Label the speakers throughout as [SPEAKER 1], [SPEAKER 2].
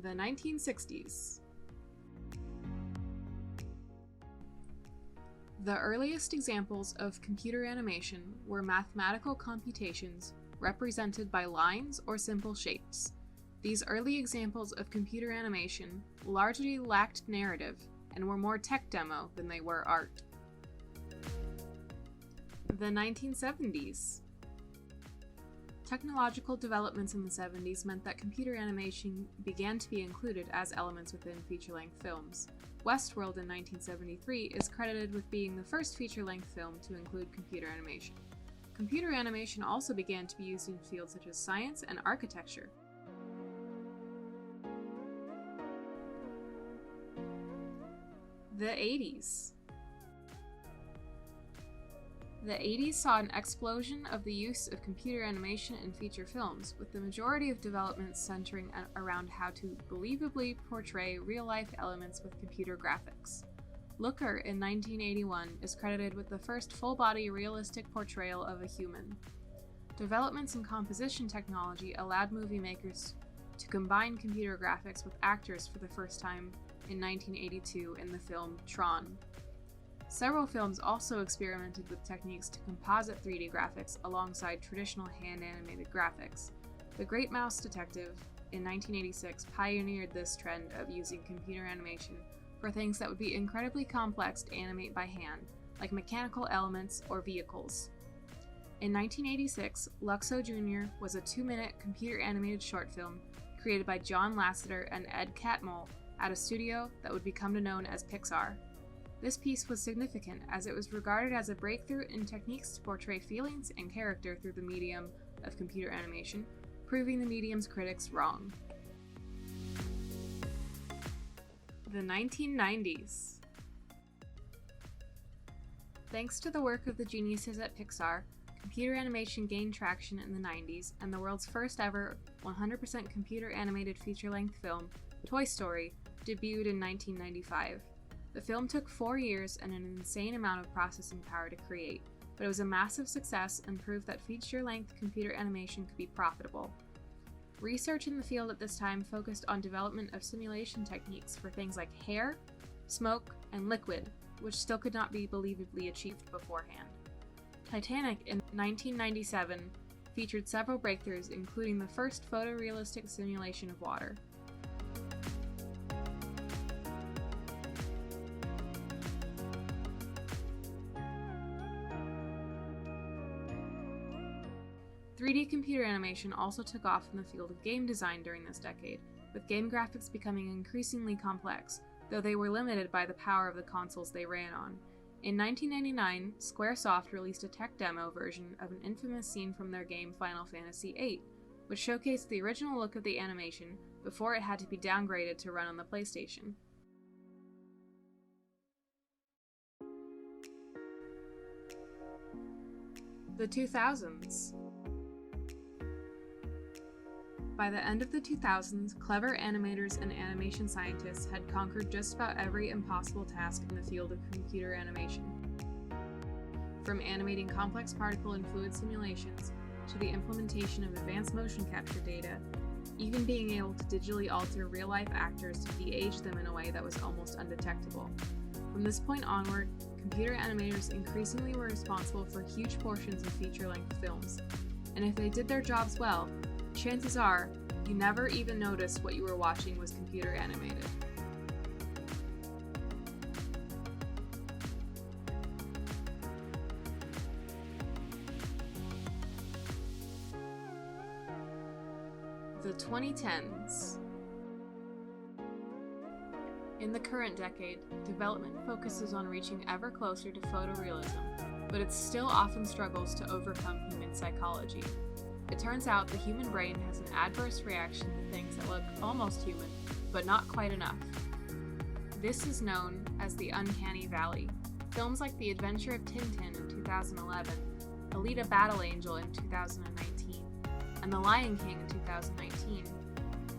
[SPEAKER 1] The 1960s. The earliest examples of computer animation were mathematical computations represented by lines or simple shapes. These early examples of computer animation largely lacked narrative and were more tech demo than they were art. The 1970s. Technological developments in the 70s meant that computer animation began to be included as elements within feature-length films. Westworld in 1973 is credited with being the first feature-length film to include computer animation. Computer animation also began to be used in fields such as science and architecture. The 80s. The 80s saw an explosion of the use of computer animation in feature films, with the majority of developments centering around how to believably portray real-life elements with computer graphics. Looker in 1981 is credited with the first full-body realistic portrayal of a human. Developments in composition technology allowed movie makers to combine computer graphics with actors for the first time in 1982 in the film Tron. Several films also experimented with techniques to composite 3D graphics alongside traditional hand-animated graphics. The Great Mouse Detective in 1986 pioneered this trend of using computer animation for things that would be incredibly complex to animate by hand, like mechanical elements or vehicles. In 1986, Luxo Jr. was a 2-minute computer-animated short film created by John Lasseter and Ed Catmull at a studio that would become known as Pixar. This piece was significant as it was regarded as a breakthrough in techniques to portray feelings and character through the medium of computer animation, proving the medium's critics wrong. The 1990s. Thanks to the work of the geniuses at Pixar, computer animation gained traction in the 90s, and the world's first ever 100% computer animated feature-length film, Toy Story, debuted in 1995. The film took 4 years and an insane amount of processing power to create, but it was a massive success and proved that feature-length computer animation could be profitable. Research in the field at this time focused on development of simulation techniques for things like hair, smoke, and liquid, which still could not be believably achieved beforehand. Titanic in 1997 featured several breakthroughs, including the first photorealistic simulation of water. 3D computer animation also took off in the field of game design during this decade, with game graphics becoming increasingly complex, though they were limited by the power of the consoles they ran on. In 1999, Squaresoft released a tech demo version of an infamous scene from their game Final Fantasy VIII, which showcased the original look of the animation before it had to be downgraded to run on the PlayStation. The 2000s. By the end of the 2000s, clever animators and animation scientists had conquered just about every impossible task in the field of computer animation. From animating complex particle and fluid simulations, to the implementation of advanced motion capture data, even being able to digitally alter real-life actors to de-age them in a way that was almost undetectable. From this point onward, computer animators increasingly were responsible for huge portions of feature-length films, and if they did their jobs well, chances are you never even noticed what you were watching was computer animated. The 2010s. In the current decade, development focuses on reaching ever closer to photorealism, but it still often struggles to overcome human psychology. It turns out the human brain has an adverse reaction to things that look almost human, but not quite enough. This is known as the uncanny valley. Films like The Adventure of Tintin in 2011, Alita Battle Angel in 2019, and The Lion King in 2019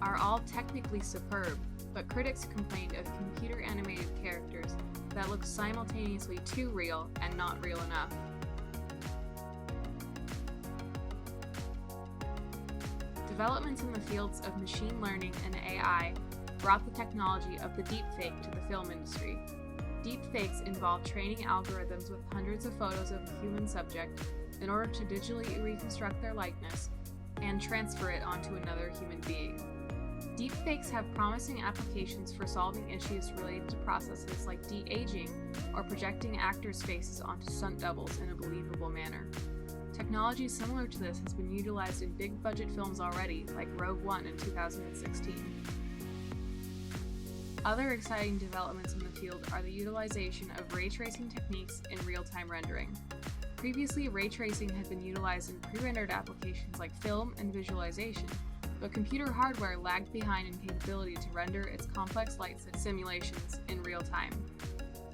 [SPEAKER 1] are all technically superb, but critics complained of computer animated characters that look simultaneously too real and not real enough. Developments in the fields of machine learning and AI brought the technology of the deepfake to the film industry. Deepfakes involve training algorithms with hundreds of photos of a human subject in order to digitally reconstruct their likeness and transfer it onto another human being. Deepfakes have promising applications for solving issues related to processes like de-aging or projecting actors' faces onto stunt doubles in a believable manner. Technology similar to this has been utilized in big-budget films already, like Rogue One in 2016. Other exciting developments in the field are the utilization of ray tracing techniques in real-time rendering. Previously, ray tracing had been utilized in pre-rendered applications like film and visualization, but computer hardware lagged behind in capability to render its complex light simulations in real time.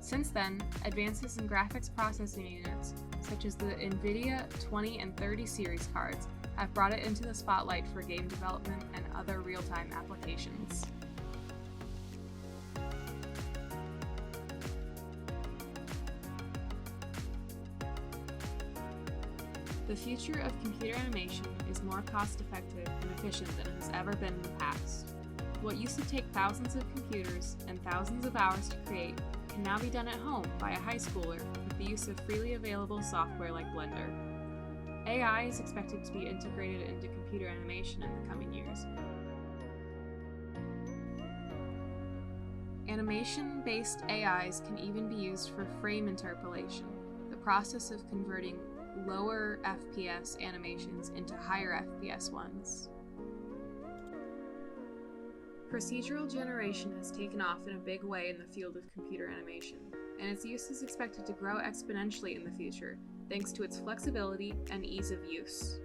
[SPEAKER 1] Since then, advances in graphics processing units, such as the NVIDIA 20 and 30 series cards, have brought it into the spotlight for game development and other real-time applications. The future of computer animation is more cost-effective and efficient than it has ever been in the past. What used to take thousands of computers and thousands of hours to create can now be done at home by a high schooler with the use of freely available software like Blender. AI is expected to be integrated into computer animation in the coming years. Animation-based AIs can even be used for frame interpolation, the process of converting lower FPS animations into higher FPS ones. Procedural generation has taken off in a big way in the field of computer animation, and its use is expected to grow exponentially in the future, thanks to its flexibility and ease of use.